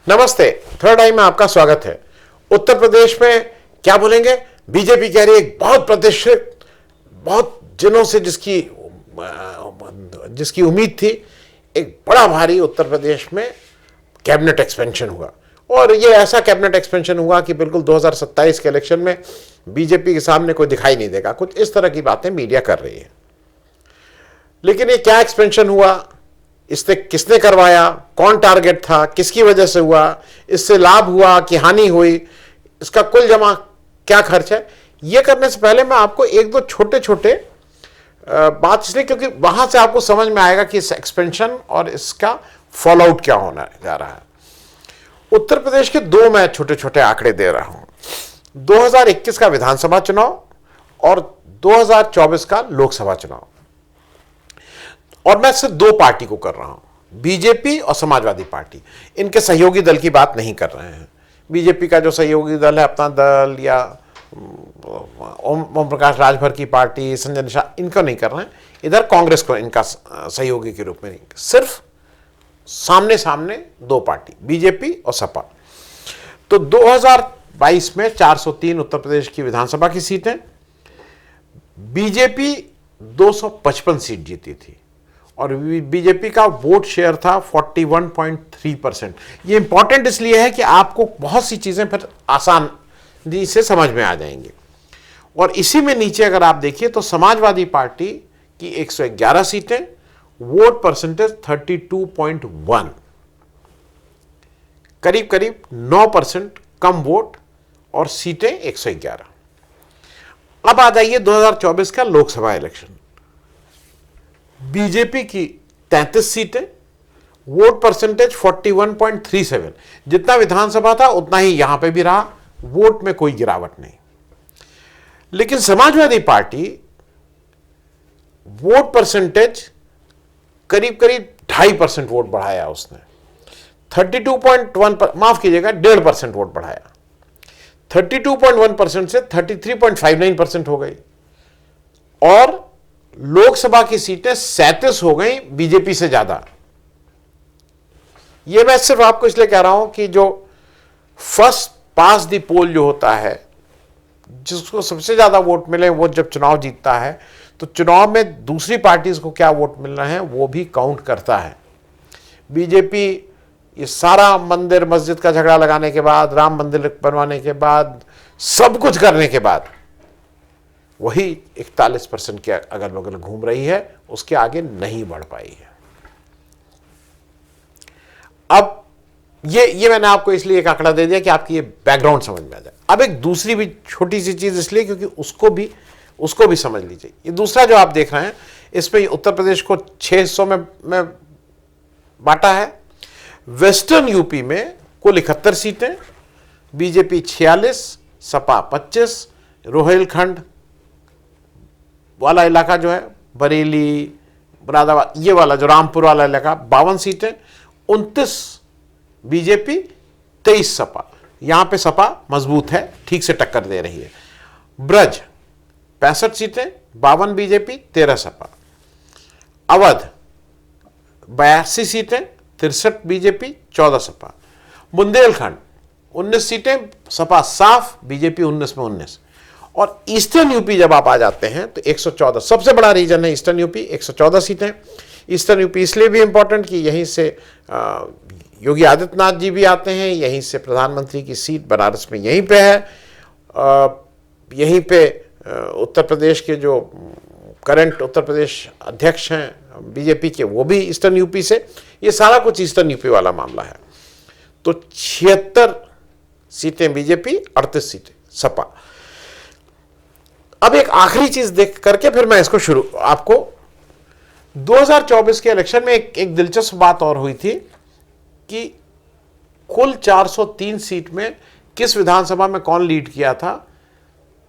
नमस्ते। थर्ड आई में आपका स्वागत है। उत्तर प्रदेश में क्या बोलेंगे? बीजेपी कह रही है एक बहुत प्रतिष्ठित, बहुत दिनों से जिसकी उम्मीद थी, एक बड़ा भारी उत्तर प्रदेश में कैबिनेट एक्सपेंशन हुआ। और ये ऐसा कैबिनेट एक्सपेंशन हुआ कि बिल्कुल 2027 के इलेक्शन में बीजेपी के सामने कोई दिखाई नहीं देगा। कुछ इस तरह की बातें मीडिया कर रही है। लेकिन ये क्या एक्सपेंशन हुआ, इससे किसने करवाया, कौन टारगेट था, किसकी वजह से हुआ, इससे लाभ हुआ कि हानि हुई, इसका कुल जमा क्या खर्च है, ये करने से पहले मैं आपको एक दो छोटे छोटे बात, इसलिए क्योंकि वहां से आपको समझ में आएगा कि इस एक्सपेंशन और इसका फॉल आउट क्या होने जा रहा है। उत्तर प्रदेश के दो मैं छोटे छोटे आंकड़े दे रहा हूं। 2021 का विधानसभा चुनाव और 2024 का लोकसभा चुनाव, और मैं सिर्फ दो पार्टी को कर रहा हूं, बीजेपी और समाजवादी पार्टी। इनके सहयोगी दल की बात नहीं कर रहे हैं। बीजेपी का जो सहयोगी दल है, अपना दल या ओम प्रकाश राजभर की पार्टी, संजय निषाद, इनको नहीं कर रहे हैं। इधर कांग्रेस को इनका सहयोगी के रूप में नहीं, सिर्फ सामने सामने दो पार्टी, बीजेपी और सपा। तो 2022 में 403 उत्तर प्रदेश की विधानसभा की सीटें, बीजेपी 255 सीट जीती थी और बीजेपी का वोट शेयर था 41.3%। ये इंपॉर्टेंट इसलिए है कि आपको बहुत सी चीजें फिर आसान से समझ में आ जाएंगी। और इसी में नीचे अगर आप देखिए तो समाजवादी पार्टी की 111 सीटें, वोट परसेंटेज 32.1, करीब करीब 9% कम वोट और सीटें 111। अब आ जाइए 2024 का लोकसभा इलेक्शन। बीजेपी की 33 सीटें, वोट परसेंटेज 41.37, जितना विधानसभा था उतना ही यहां पे भी रहा, वोट में कोई गिरावट नहीं। लेकिन समाजवादी पार्टी वोट परसेंटेज करीब करीब 2.5% वोट बढ़ाया उसने, 32.1 पर, माफ कीजिएगा 1.5% वोट बढ़ाया, 32.1% से 33.59% हो गई। और लोकसभा की सीटें 37 हो गई बीजेपी से ज्यादा। यह मैं सिर्फ आपको इसलिए कह रहा हूं कि जो फर्स्ट पास द पोल जो होता है, जिसको सबसे ज्यादा वोट मिले वो जब चुनाव जीतता है, तो चुनाव में दूसरी पार्टीज को क्या वोट मिलना है वो भी काउंट करता है। बीजेपी ये सारा मंदिर मस्जिद का झगड़ा लगाने के बाद, राम मंदिर बनवाने के बाद, सब कुछ करने के बाद वही 41% के अगल बगल घूम रही है, उसके आगे नहीं बढ़ पाई है। अब ये मैंने आपको इसलिए एक आंकड़ा दे दिया कि आपकी ये बैकग्राउंड समझ में आ जाए। अब एक दूसरी भी छोटी सी चीज इसलिए क्योंकि उसको भी समझ लीजिए। ये दूसरा जो आप देख रहे हैं, इसमें उत्तर प्रदेश को 6 हिस्सों में बांटा है। वेस्टर्न यूपी में कुल 71 सीटें, बीजेपी 46, सपा 25, रोहिलखंड वाला इलाका जो है, बरेली, मुरादाबाद, ये वाला जो रामपुर वाला इलाका 52 सीटें, 29 बीजेपी, 23 सपा। यहां पे सपा मजबूत है, ठीक से टक्कर दे रही है। ब्रज 65 सीटें, 52 बीजेपी, 13 सपा। अवध 82 सीटें, 63 बीजेपी, 14 सपा। बुंदेलखंड 19 सीटें, सपा साफ, बीजेपी 19 में 19। और ईस्टर्न यूपी जब आप आ जाते हैं तो 114, सबसे बड़ा रीजन है ईस्टर्न यूपी, 114 सीटें। ईस्टर्न यूपी इसलिए भी इंपॉर्टेंट कि यहीं से योगी आदित्यनाथ जी भी आते हैं, यहीं से प्रधानमंत्री की सीट बनारस में यहीं पे है, यहीं पे उत्तर प्रदेश के जो करंट उत्तर प्रदेश अध्यक्ष हैं बीजेपी के, वो भी ईस्टर्न यूपी से। ये सारा कुछ ईस्टर्न यूपी वाला मामला है। तो 76 सीटें बीजेपी, 38 सीटें सपा। अब एक आखिरी चीज देख करके फिर मैं इसको शुरू, आपको 2024 के इलेक्शन में एक दिलचस्प बात और हुई थी कि कुल 403 सीट में किस विधानसभा में कौन लीड किया था।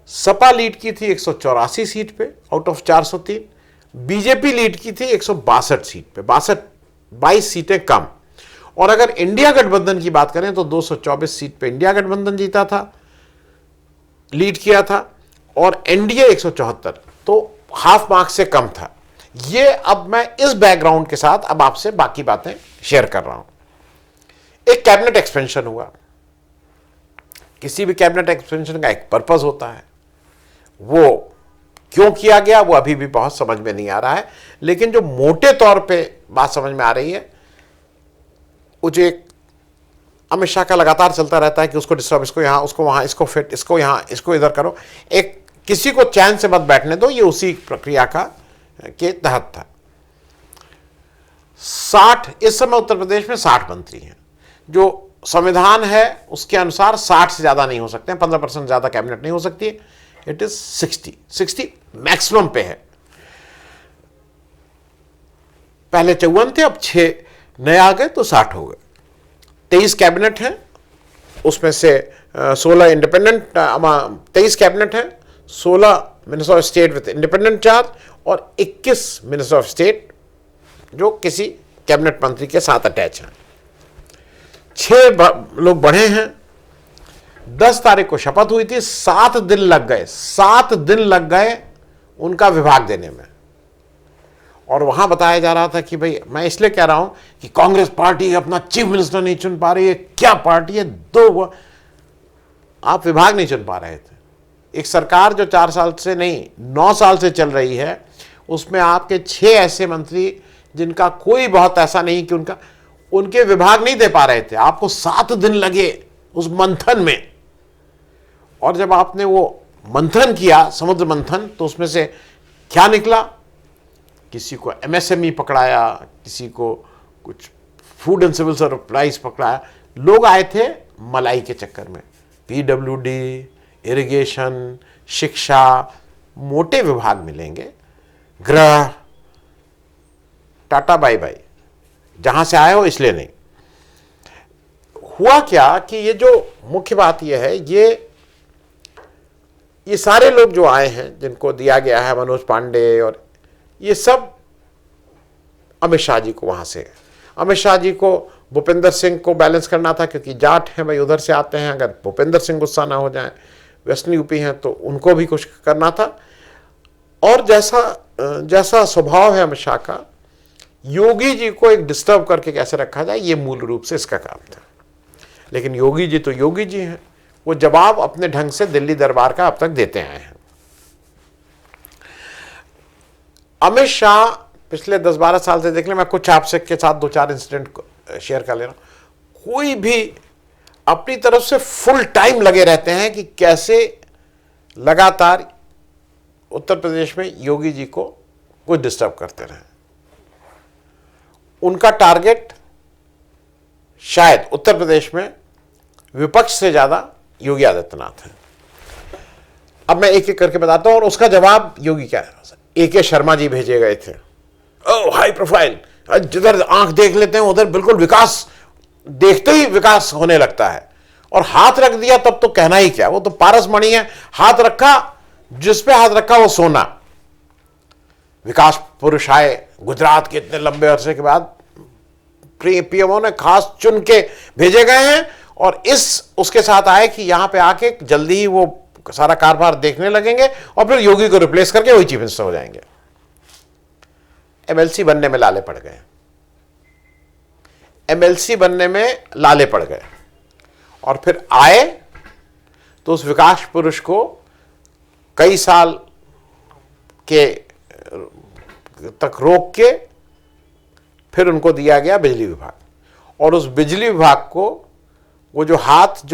सपा लीड की थी 184 सीट पे आउट ऑफ 403, बीजेपी लीड की थी 162 सीट पे, 22 सीटें कम। और अगर इंडिया गठबंधन की बात करें तो 224 सीट पे इंडिया गठबंधन जीता था, लीड किया था, और एनडीए 174, तो हाफ मार्क से कम था। ये अब मैं इस बैकग्राउंड के साथ अब आपसे बाकी बातें शेयर कर रहा हूं। एक कैबिनेट एक्सपेंशन हुआ। किसी भी कैबिनेट एक्सपेंशन का एक पर्पस होता है, वो क्यों किया गया वो अभी भी बहुत समझ में नहीं आ रहा है। लेकिन जो मोटे तौर पे बात समझ में आ रही है, वो जो एक अमित शाह का लगातार चलता रहता है कि उसको डिस्टर्ब, इसको यहां, उसको वहां, इसको फिट, इसको यहां, इसको इधर करो, एक किसी को चैन से मत बैठने दो, ये उसी प्रक्रिया का के तहत था। 60 इस समय उत्तर प्रदेश में 60 मंत्री हैं। जो संविधान है उसके अनुसार 60 से ज्यादा नहीं हो सकते हैं, 15% ज्यादा कैबिनेट नहीं हो सकती है। इट इज 60 मैक्सिमम पे है। पहले 54 थे, अब 6 नए आ गए तो 60 हो गए। 23 कैबिनेट है, उसमें से 16 इंडिपेंडेंट, 23 कैबिनेट है, 16 minister of state with independent charge और 21 मिनिस्टर ऑफ स्टेट जो किसी कैबिनेट मंत्री के साथ अटैच हैं। 6 लोग बढ़े हैं। 10 तारीख को शपथ हुई थी, 7 दिन लग गए, 7 दिन लग गए उनका विभाग देने में। और वहां बताया जा रहा था कि भाई, मैं इसलिए कह रहा हूं कि कांग्रेस पार्टी अपना चीफ मिनिस्टर नहीं चुन पा रही है, क्या पार्टी है, आप विभाग नहीं चुन पा रहे थे। एक सरकार जो 4 साल से नहीं 9 साल से चल रही है, उसमें आपके 6 ऐसे मंत्री जिनका कोई बहुत ऐसा नहीं कि उनके विभाग नहीं दे पा रहे थे। आपको 7 दिन लगे उस मंथन में। और जब आपने वो मंथन किया, समुद्र मंथन, तो उसमें से क्या निकला? किसी को एमएसएमई पकड़ाया, किसी को कुछ फूड एंड सिविल सप्लाईज पकड़ाया। लोग आए थे मलाई के चक्कर में। पीडब्ल्यूडी, इरिगेशन, शिक्षा, मोटे विभाग मिलेंगे, गृह, टाटा बाय बाय, जहां से आए हो इसलिए नहीं। हुआ क्या कि ये जो मुख्य बात ये है, ये सारे लोग जो आए हैं जिनको दिया गया है, मनोज पांडे और ये सब अमित शाह जी को, वहां से अमित शाह जी को भूपेंद्र सिंह को बैलेंस करना था, क्योंकि जाट हैं भाई, उधर से आते हैं। अगर भूपेंद्र सिंह गुस्सा ना हो जाए, वेस्टर्न यूपी हैं, तो उनको भी कुछ करना था। और जैसा स्वभाव है अमित शाह का, योगी जी को एक डिस्टर्ब करके कैसे रखा जाए, ये मूल रूप से इसका काम था। लेकिन योगी जी तो योगी जी हैं, वो जवाब अपने ढंग से दिल्ली दरबार का अब तक देते आए हैं। अमित शाह पिछले 10-12 साल से देख लें, मैं कुछ आपसे के साथ 2-4 इंसिडेंट शेयर कर ले रहा हूं। कोई भी अपनी तरफ से फुल टाइम लगे रहते हैं कि कैसे लगातार उत्तर प्रदेश में योगी जी को कुछ डिस्टर्ब करते रहे। उनका टारगेट शायद उत्तर प्रदेश में विपक्ष से ज्यादा योगी आदित्यनाथ है। अब मैं एक एक करके बताता हूं और उसका जवाब योगी क्या है। AK शर्मा जी भेजे गए थे, हाई प्रोफाइल, जिधर आंख देख लेते हैं उधर बिल्कुल विकास, देखते ही विकास होने लगता है। और हाथ रख दिया तब तो कहना ही क्या, वो तो पारस मणि है, हाथ रखा, जिस पे हाथ रखा वो सोना। विकास पुरुष आए गुजरात के इतने लंबे अरसे के बाद, पीएमओ ने खास चुन के भेजे गए हैं और उसके साथ आए कि यहां पे आके जल्दी ही वो सारा कारभार देखने लगेंगे और फिर योगी को रिप्लेस करके वही चीफ मिनिस्टर हो जाएंगे। MLC बनने में लाले पड़ गए, MLC बनने में लाले पड़ गए। और फिर आए तो उस विकास पुरुष को कई साल के तक रोक के फिर उनको दिया गया बिजली विभाग। और उस बिजली विभाग को वो जो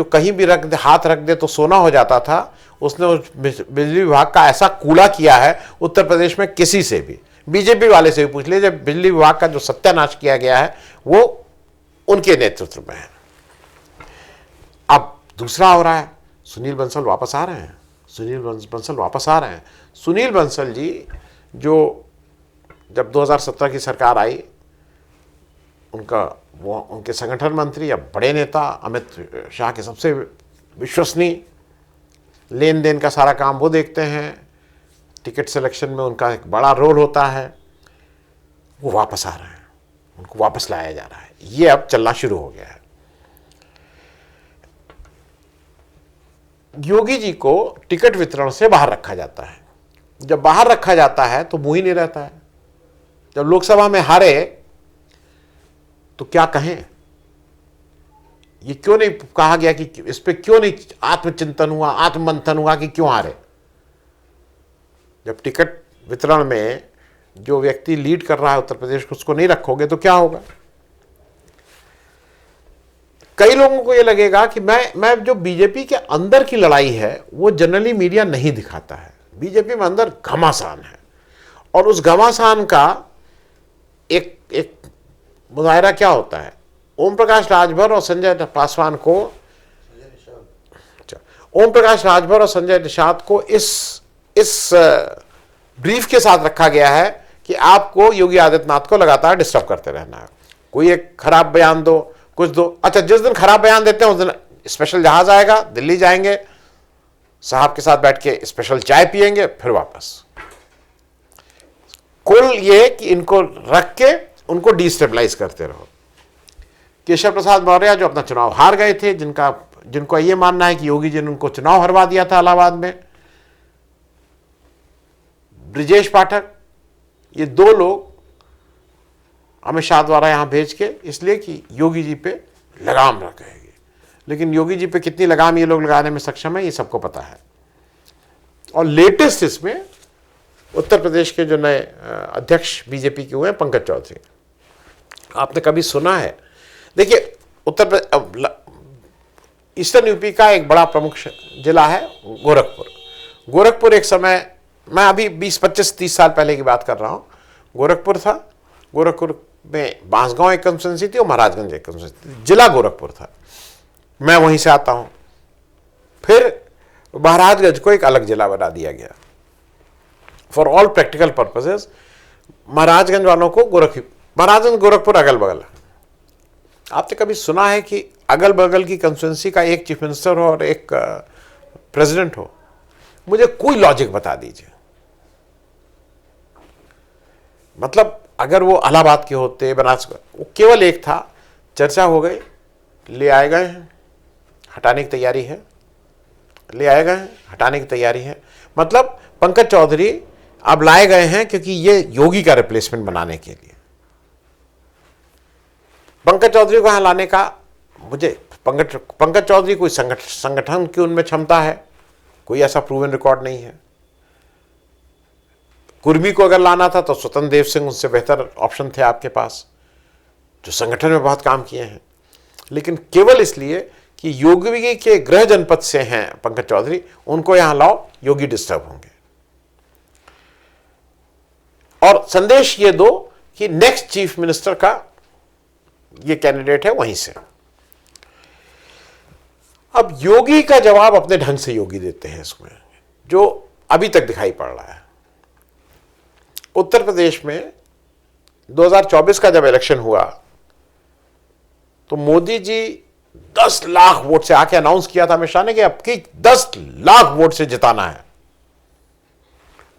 कहीं भी हाथ रख दे तो सोना हो जाता था, उसने उस बिजली विभाग का ऐसा कूड़ा किया है उत्तर प्रदेश में किसी से भी, बीजेपी वाले से भी पूछ लीजिए, बिजली विभाग का जो सत्यानाश किया गया है वो उनके नेतृत्व में है। अब दूसरा हो रहा है, सुनील बंसल वापस आ रहे हैं। सुनील बंसल जी जो जब 2017 की सरकार आई, उनके संगठन मंत्री या बड़े नेता, अमित शाह के सबसे विश्वसनीय, लेन देन का सारा काम वो देखते हैं, टिकट सिलेक्शन में उनका एक बड़ा रोल होता है, वो वापस आ रहे हैं, उनको वापस लाया जा रहा है। ये अब चलना शुरू हो गया है। योगी जी को टिकट वितरण से बाहर रखा जाता है। जब बाहर रखा जाता है तो मुंह ही नहीं रहता है। जब लोकसभा में हारे तो क्या कहें, ये क्यों नहीं कहा गया कि इस पे क्यों नहीं आत्मचिंतन हुआ, आत्ममंथन हुआ कि क्यों हारे? जब टिकट वितरण में जो व्यक्ति लीड कर रहा है उत्तर प्रदेश को, उसको नहीं रखोगे तो क्या होगा? कई लोगों को यह लगेगा कि मैं जो बीजेपी के अंदर की लड़ाई है वो जनरली मीडिया नहीं दिखाता है। बीजेपी में अंदर घमासान है, और उस घमासान का एक मुजाहिरा क्या होता है? ओम प्रकाश राजभर और संजय पासवान को, ओम प्रकाश राजभर और संजय निषाद को इस ब्रीफ के साथ रखा गया है कि आपको योगी आदित्यनाथ को लगातार डिस्टर्ब करते रहना है। कोई एक खराब बयान दो, कुछ दो। अच्छा, जिस दिन खराब बयान देते हैं उस दिन स्पेशल जहाज आएगा, दिल्ली जाएंगे, साहब के साथ बैठ के स्पेशल चाय पिएंगे, फिर वापस। कुल ये कि इनको रख के उनको डिस्टेबलाइज करते रहो। केशव प्रसाद मौर्य जो अपना चुनाव हार गए थे, जिनको ये मानना है कि योगी जी ने उनको चुनाव हरवा दिया था इलाहाबाद में, ब्रिजेश पाठक, ये दो लोग अमित शाह द्वारा यहां भेज के, इसलिए कि योगी जी पे लगाम रखेगी। लेकिन योगी जी पे कितनी लगाम ये लोग लगाने में सक्षम है, ये सबको पता है। और लेटेस्ट इसमें उत्तर प्रदेश के जो नए अध्यक्ष बीजेपी के हुए हैं, पंकज चौधरी, आपने कभी सुना है? देखिए, ईस्टर्न यूपी का एक बड़ा प्रमुख जिला है गोरखपुर। गोरखपुर एक समय, मैं अभी 20-25-30 साल पहले की बात कर रहा हूं, गोरखपुर था। गोरखपुर में बांसगांव एक कंस्टिट्यूंसी थी और महाराजगंज एक कंस्टिट्यूंसी थी। जिला गोरखपुर था, मैं वहीं से आता हूं। फिर महाराजगंज को एक अलग जिला बना दिया गया। For all practical purposes Maharajganj वालों को महाराजगंज गोरखपुर अगल बगल है। आपने कभी सुना है कि अगल बगल की कंस्टिट्यूंसी का एक चीफ मिनिस्टर हो और एक प्रेसिडेंट हो? मुझे कोई लॉजिक बता दीजिए। मतलब अगर वो इलाहाबाद के होते, बनारस, वो केवल एक था, चर्चा हो गई, ले आए गए हैं, हटाने की तैयारी है, ले आए गए हैं, हटाने की तैयारी है। मतलब पंकज चौधरी अब लाए गए हैं क्योंकि ये योगी का रिप्लेसमेंट बनाने के लिए। पंकज चौधरी को यहां लाने का, मुझे पंकज चौधरी कोई संगठन की उनमें क्षमता है, कोई ऐसा प्रूवन रिकॉर्ड नहीं है। कुर्मी को अगर लाना था तो स्वतंत्र देव सिंह उससे बेहतर ऑप्शन थे आपके पास, जो संगठन में बहुत काम किए हैं। लेकिन केवल इसलिए कि योगी के गृह जनपद से हैं पंकज चौधरी, उनको यहां लाओ, योगी डिस्टर्ब होंगे। और संदेश ये दो कि नेक्स्ट चीफ मिनिस्टर का ये कैंडिडेट है वहीं से। अब योगी का जवाब अपने ढंग से योगी देते हैं इसमें, जो अभी तक दिखाई पड़ रहा है। उत्तर प्रदेश में 2024 का जब इलेक्शन हुआ तो मोदी जी 10 लाख वोट से आके अनाउंस किया था अमित शाह ने कि अब की 10 लाख वोट से जिताना है।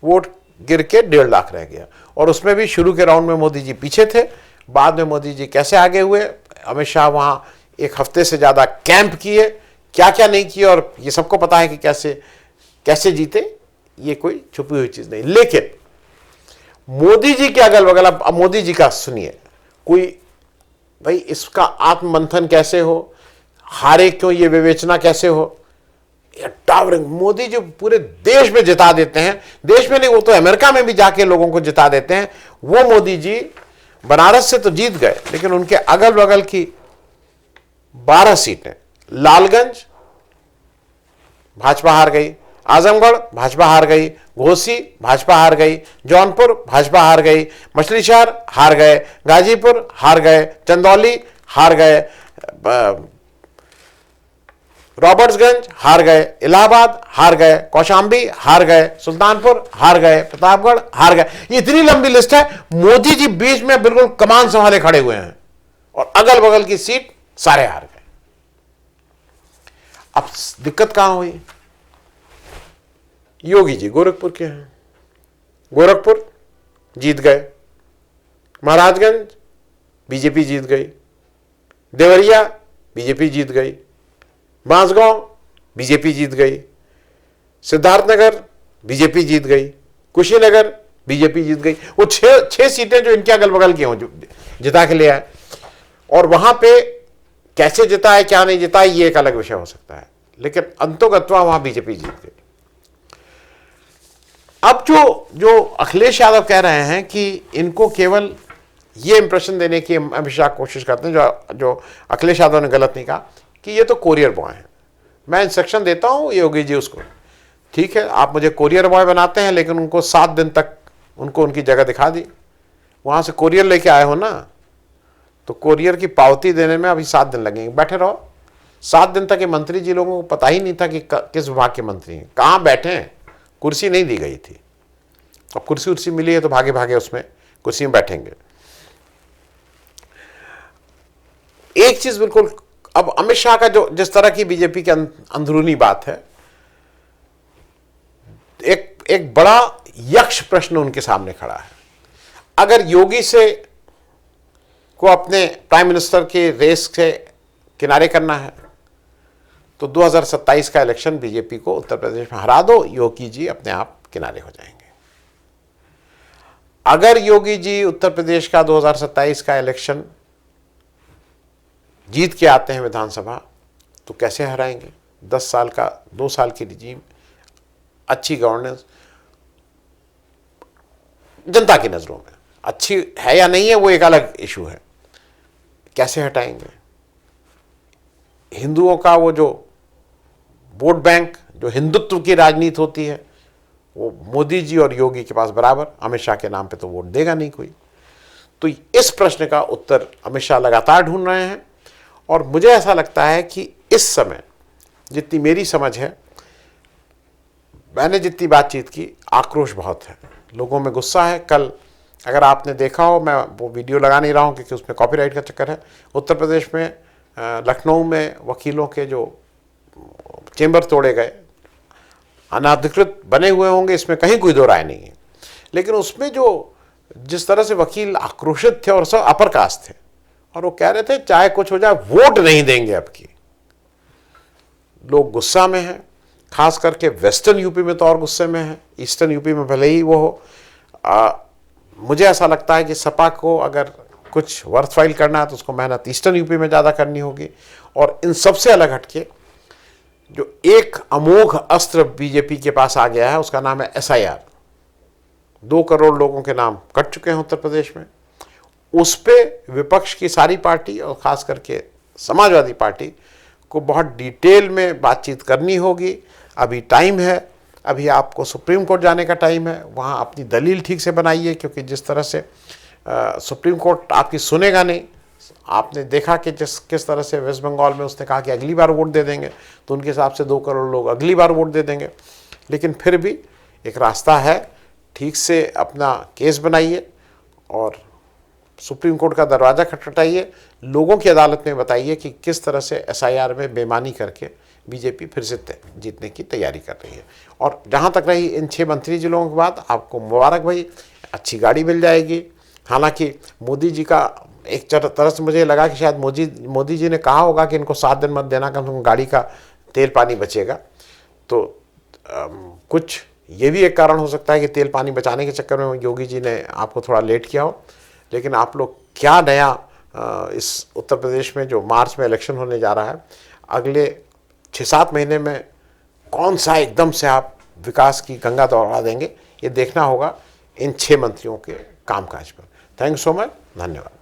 वोट गिर के 1.5 लाख रह गया, और उसमें भी शुरू के राउंड में मोदी जी पीछे थे। बाद में मोदी जी कैसे आगे हुए, अमित शाह वहां 1 हफ्ते से ज्यादा कैंप किए, क्या क्या नहीं किए, और ये सबको पता है कि कैसे जीते, ये कोई छुपी हुई चीज नहीं। लेकिन मोदी जी के अगल बगल, अब मोदी जी का सुनिए, कोई भाई इसका आत्ममंथन कैसे हो, हारे क्यों, ये विवेचना कैसे हो, टावरिंग मोदी जी पूरे देश में जिता देते हैं। देश में नहीं, वो तो अमेरिका में भी जाके लोगों को जिता देते हैं। वो मोदी जी बनारस से तो जीत गए, लेकिन उनके अगल बगल की 12 सीटें, लालगंज भाजपा हार गई, आजमगढ़ भाजपा हार गई, घोसी भाजपा हार गई, जौनपुर भाजपा हार गई, मछलीशहर हार गए, गाजीपुर हार गए, चंदौली हार गए, रॉबर्ट्सगंज हार गए, इलाहाबाद हार गए, कौशाम्बी हार गए, सुल्तानपुर हार गए, प्रतापगढ़ हार गए। इतनी लंबी लिस्ट है। मोदी जी बीच में बिल्कुल कमान संभाले खड़े हुए हैं, और अगल बगल की सीट सारे हार गए। अब दिक्कत कहां हुई? योगी जी गोरखपुर के हैं, गोरखपुर जीत गए, महाराजगंज बीजेपी जीत गई, देवरिया बीजेपी जीत गई, बांसगांव बीजेपी जीत गई, सिद्धार्थनगर बीजेपी जीत गई, कुशीनगर बीजेपी जीत गई। वो छह सीटें जो इनके अगल बगल की हों, जो जिता के ले आए। और वहां पे कैसे जिता है क्या नहीं जिता है ये एक अलग विषय हो सकता है, लेकिन अंतोगत्वा वहां बीजेपी जीत गई। अब जो अखिलेश यादव कह रहे हैं कि इनको केवल ये इंप्रेशन देने की अमित शाह कोशिश करते हैं, जो अखिलेश यादव ने गलत नहीं कहा कि ये तो कोरियर बॉय हैं, मैं इंस्ट्रक्शन देता हूं योगी जी उसको, ठीक है आप मुझे कोरियर बॉय बनाते हैं, लेकिन उनको 7 दिन तक उनको उनकी जगह दिखा दी, वहां से कोरियर लेके आए हो ना, तो कोरियर की पावती देने में अभी 7 दिन लगेंगे, बैठे रहो। 7 दिन तक ये मंत्री जी लोगों को पता ही नहीं था कि किस विभाग के मंत्री हैं, कहाँ बैठे हैं, कुर्सी नहीं दी गई थी। अब कुर्सी उर्सी मिली है तो भागे भागे उसमें कुर्सी में बैठेंगे। एक चीज बिल्कुल, अब अमित शाह का जो जिस तरह की बीजेपी की अंदरूनी बात है, एक बड़ा यक्ष प्रश्न उनके सामने खड़ा है। अगर योगी से को अपने प्राइम मिनिस्टर के रेस से किनारे करना है तो 2027 का इलेक्शन बीजेपी को उत्तर प्रदेश में हरा दो, योगी जी अपने आप किनारे हो जाएंगे। अगर योगी जी उत्तर प्रदेश का 2027 का इलेक्शन जीत के आते हैं विधानसभा, तो कैसे हराएंगे? 10 साल का 2 साल की रिजीम, अच्छी गवर्नेंस, जनता की नजरों में अच्छी है या नहीं है वो एक अलग इशू है, कैसे हटाएंगे? हिंदुओं का वो जो वोट बैंक, जो हिंदुत्व की राजनीति होती है, वो मोदी जी और योगी के पास बराबर, अमित शाह के नाम पे तो वोट देगा नहीं कोई। तो इस प्रश्न का उत्तर अमित शाह लगातार ढूंढ रहे हैं, और मुझे ऐसा लगता है कि इस समय जितनी मेरी समझ है, मैंने जितनी बातचीत की, आक्रोश बहुत है, लोगों में गुस्सा है। कल अगर आपने देखा हो, मैं वो वीडियो लगा नहीं रहा हूँ क्योंकि उसमें कॉपीराइट का चक्कर है, उत्तर प्रदेश में लखनऊ में वकीलों के जो चेंबर तोड़े गए, अनाधिकृत बने हुए होंगे, इसमें कहीं कोई दो राय नहीं है, लेकिन उसमें जो जिस तरह से वकील आक्रोशित थे और सब अपर कास्ट थे, और वो कह रहे थे चाहे कुछ हो जाए वोट नहीं देंगे अब की। लोग गुस्सा में हैं, खास करके वेस्टर्न यूपी में तो और गुस्से में है, ईस्टर्न यूपी में भले ही वो हो। मुझे ऐसा लगता है कि सपा को अगर कुछ वर्थवाइल करना है तो उसको मेहनत ईस्टर्न यूपी में ज़्यादा करनी होगी। और इन सबसे अलग हटके जो एक अमोघ अस्त्र बीजेपी के पास आ गया है, उसका नाम है SIR। 2 करोड़ लोगों के नाम कट चुके हैं उत्तर प्रदेश में। उस पर विपक्ष की सारी पार्टी और ख़ास करके समाजवादी पार्टी को बहुत डिटेल में बातचीत करनी होगी। अभी टाइम है, अभी आपको सुप्रीम कोर्ट जाने का टाइम है, वहाँ अपनी दलील ठीक से बनाइए, क्योंकि जिस तरह से सुप्रीम कोर्ट आपकी सुनेगा नहीं। आपने देखा कि किस तरह से वेस्ट बंगाल में उसने कहा कि अगली बार वोट दे देंगे, तो उनके हिसाब से 2 करोड़ लोग अगली बार वोट दे देंगे। लेकिन फिर भी एक रास्ता है, ठीक से अपना केस बनाइए और सुप्रीम कोर्ट का दरवाज़ा खटखटाइए, लोगों की अदालत में बताइए कि किस तरह से SIR में बेईमानी करके बीजेपी फिर से जीतने की तैयारी कर रही है। और जहाँ तक रही इन 6 मंत्री जिलों की बात, आपको मुबारक भाई, अच्छी गाड़ी मिल जाएगी। हालांकि मोदी जी का एक तरह से मुझे लगा कि शायद मोदी जी ने कहा होगा कि इनको 7 दिन मत देना, कम से कम गाड़ी का तेल पानी बचेगा। तो कुछ ये भी एक कारण हो सकता है कि तेल पानी बचाने के चक्कर में योगी जी ने आपको थोड़ा लेट किया हो। लेकिन आप लोग क्या नया इस उत्तर प्रदेश में जो मार्च में इलेक्शन होने जा रहा है, अगले 6-7 महीने में कौन सा एकदम से आप विकास की गंगा दौड़ा देंगे, ये देखना होगा इन 6 मंत्रियों के कामकाज पर। थैंक यू सो मच, धन्यवाद।